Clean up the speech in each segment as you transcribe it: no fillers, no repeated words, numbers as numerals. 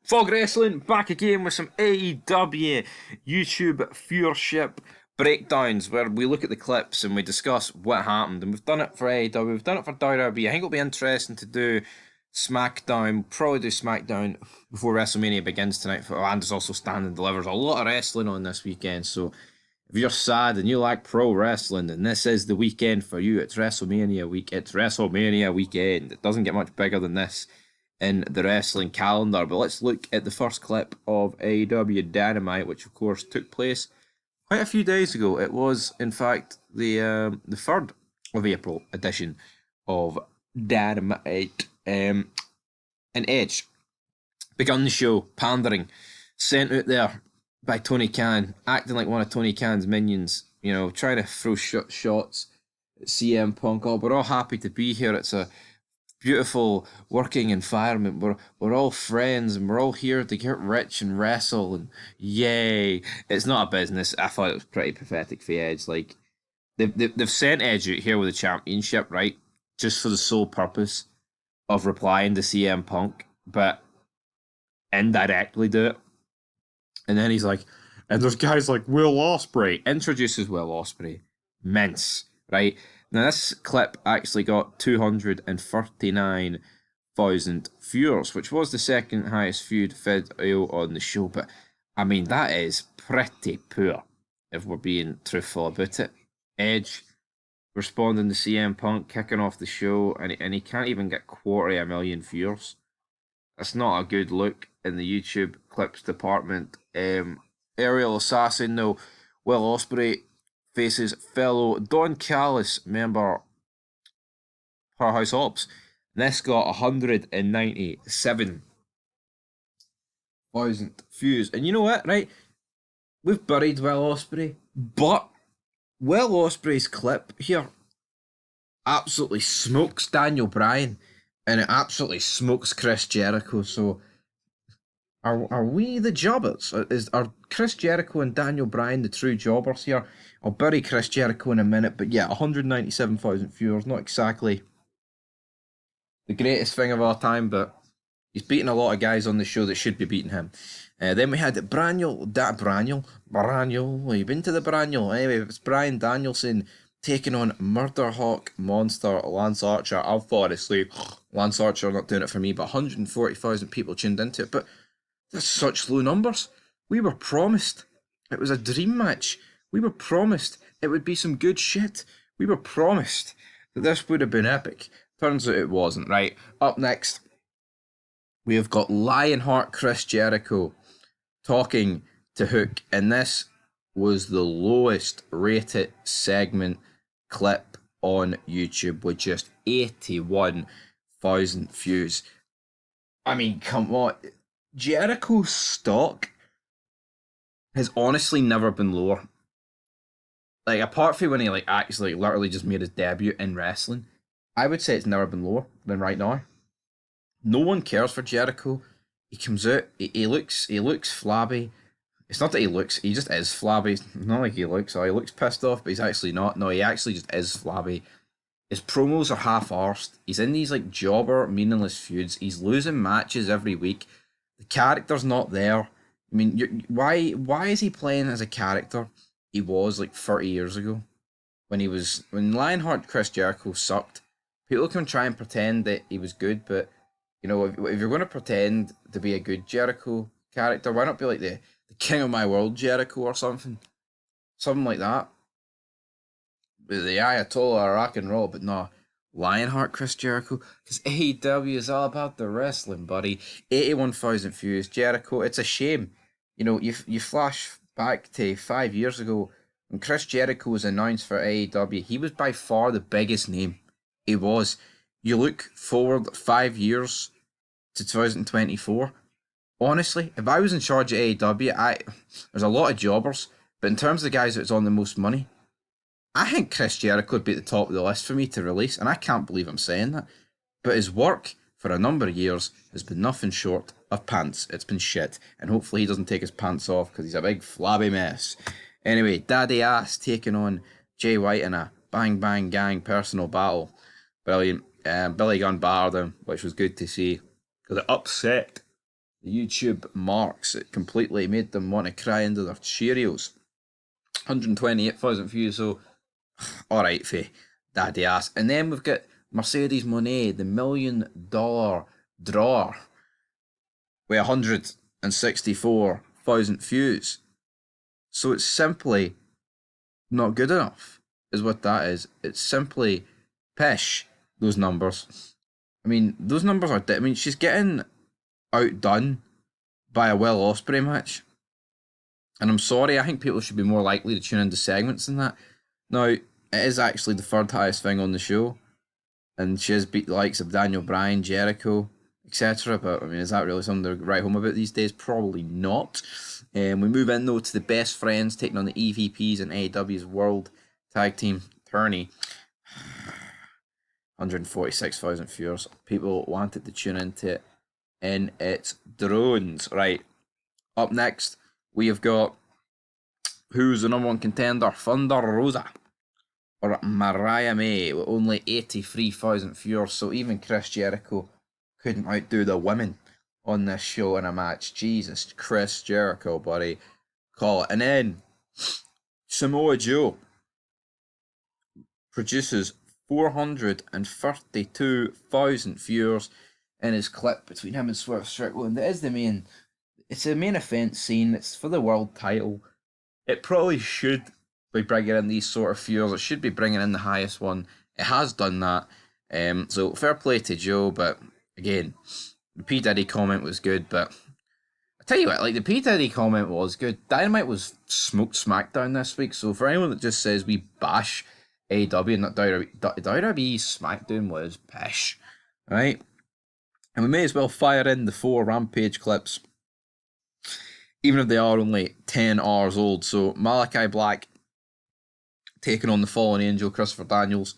Fog Wrestling back again with some AEW YouTube viewership breakdowns where we look at the clips and we discuss what happened. And we've done it for AEW, we've done it for WWE. I think it'll be interesting to do SmackDown, probably do SmackDown before WrestleMania begins tonight. And there's also Stand and Delivers. A lot of wrestling on this weekend, so if you're sad and you like pro wrestling, then this is the weekend for you. It's WrestleMania week. It's WrestleMania weekend. It doesn't get much bigger than this in the wrestling calendar. But let's look at the first clip of Aew Dynamite, which of course took place quite a few days ago. It was, in fact, the 3rd of April edition of Dynamite. And Edge begun the show pandering, sent out there by Tony Khan, acting like one of Tony Khan's minions, you know, trying to throw shots at CM Punk. Oh, we're all happy to be here. It's a beautiful working environment. We're all friends and we're all here to get rich and wrestle and yay. It's not a business. I thought it was pretty pathetic for Edge. Like they've sent Edge out here with a championship, right? Just for the sole purpose of replying to CM Punk, but indirectly do it. And then he's like, and there's guys like Will Ospreay. Introduces Will Ospreay. Mince, right? Now, this clip actually got 239,000 viewers, which was the second highest viewed video on the show. But, I mean, that is pretty poor, if we're being truthful about it. Edge responding to CM Punk, kicking off the show, and he can't even get 250,000 viewers. That's not a good look in the YouTube clips department. Aerial Assassin, though, Will Ospreay faces fellow Don Callis member Powerhouse Hobbs. And this got 197,000 views. And you know what, right? We've buried Will Ospreay, but Will Ospreay's clip here absolutely smokes Daniel Bryan, and it absolutely smokes Chris Jericho. So are we the jobbers? Are Chris Jericho and Daniel Bryan the true jobbers here? I'll bury Chris Jericho in a minute, but yeah, 197,000 viewers, not exactly the greatest thing of all time, but he's beating a lot of guys on the show that should be beating him. Then we had Braniel, you been to the Braniel? Anyway, it's Bryan Danielson taking on Murder Hawk Monster Lance Archer. I'll fall asleep. Lance Archer not doing it for me, but 140,000 people tuned into it. But that's such low numbers. We were promised it was a dream match. We were promised it would be some good shit. We were promised that this would have been epic. Turns out it wasn't, right? Up next, we have got Lionheart Chris Jericho talking to Hook, and this was the lowest rated segment clip on YouTube with just 81,000 views. I mean, come on. Jericho's stock has honestly never been lower. Like, apart from when he actually literally just made his debut in wrestling, I would say it's never been lower than right now. No one cares for Jericho. He comes out, he looks flabby. It's not that he just is flabby. It's not like he looks pissed off, but he's actually not. No, he actually just is flabby. His promos are half-arsed. He's in these like jobber, meaningless feuds. He's losing matches every week. The character's not there. I mean, why is he playing as a character he was like 30 years ago? When Lionheart Chris Jericho sucked, people can try and pretend that he was good, but you know, if you're going to pretend to be a good Jericho character, why not be like the King of My World Jericho or something? Something like that. The Ayatollah of rock and roll, but no. Lionheart Chris Jericho, because AEW is all about the wrestling, buddy. 81,000 views. Jericho, it's a shame. You know, you flash back to 5 years ago when Chris Jericho was announced for AEW. He was by far the biggest name. He was. You look forward 5 years to 2024. Honestly, if I was in charge of AEW, there's a lot of jobbers, but in terms of the guys that's on the most money, I think Chris Jericho would be at the top of the list for me to release, and I can't believe I'm saying that. But his work for a number of years has been nothing short of pants. It's been shit, and hopefully he doesn't take his pants off because he's a big flabby mess. Anyway, Daddy Ass taking on Jay White in a Bang Bang Gang personal battle. Brilliant. Billy Gunn battered him, which was good to see because it upset the YouTube marks. It completely made them want to cry into their Cheerios. 128,000 views, so alright, Faye, daddy ass. And then we've got Mercedes Monet, the $1 million drawer, with 164,000 views. So it's simply not good enough, is what that is. It's simply pish, those numbers. I mean, those numbers are... I mean, she's getting outdone by a Will Ospreay match. And I'm sorry, I think people should be more likely to tune into segments than that. Now, it is actually the third highest thing on the show. And she has beat the likes of Daniel Bryan, Jericho, etc. But, I mean, is that really something to write home about these days? Probably not. We move in, though, to the Best Friends taking on the EVPs in AEW's World Tag Team Tourney. 146,000 viewers. People wanted to tune into it in its drones. Right. Up next, we have got who's the number one contender? Thunder Rosa or Mariah May with only 83,000 viewers. So even Chris Jericho couldn't outdo the women on this show in a match. Jesus, Chris Jericho, buddy. Call it. And then Samoa Joe produces 432,000 viewers in his clip between him and Swerve Strickland. It's a main event scene. It's for the world title. It probably should be bringing in these sort of viewers. It should be bringing in the highest one. It has done that. So fair play to Joe, but again, the P Diddy comment was good, but I tell you what, like the P Diddy comment was good. Dynamite was smoked SmackDown this week, so for anyone that just says we bash AEW and not WWE, SmackDown was pish, right? And we may as well fire in the 4 Rampage clips, even if they are only 10 hours old. So Malachi Black taking on the Fallen Angel, Christopher Daniels,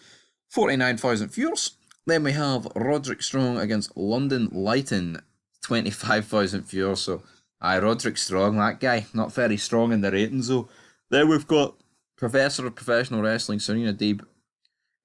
49,000 viewers. Then we have Roderick Strong against London Lighten, 25,000 viewers. So, Roderick Strong, that guy, not very strong in the ratings though. Then we've got Professor of Professional Wrestling, Serena Deeb,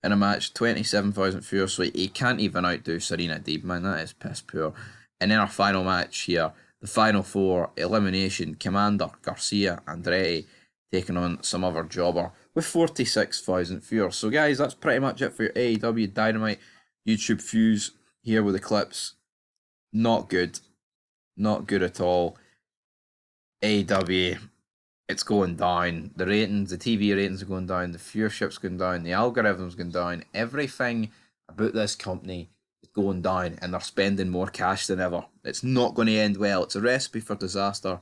in a match, 27,000 viewers. So he can't even outdo Serena Deeb, man. That is piss poor. And then our final match here, the final 4, Elimination, Commander, Garcia, Andretti, taking on some other jobber with 46,000 viewers. So guys, that's pretty much it for your AEW Dynamite YouTube views here with the clips. Not good. Not good at all. AEW, it's going down. The ratings, the TV ratings are going down. The viewership's going down. The algorithm's going down. Everything about this company is going down, and they're spending more cash than ever. It's not going to end well. It's a recipe for disaster.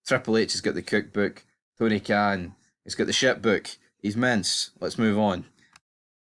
Triple H has got the cookbook. Tony Khan has got the shipbook. He's mince. Let's move on.